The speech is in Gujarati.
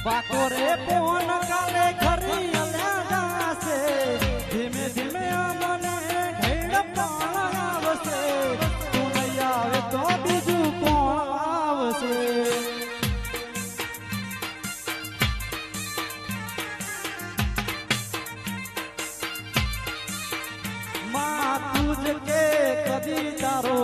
બાકોરે પોન કાલે ઘરી અલ્યા જાશે ધીમે ધીમે મને ઘેડ પાણ આવશે તું નહીં આવે તો બીજું કોણ આવશે માં તુજ કે કદી તારો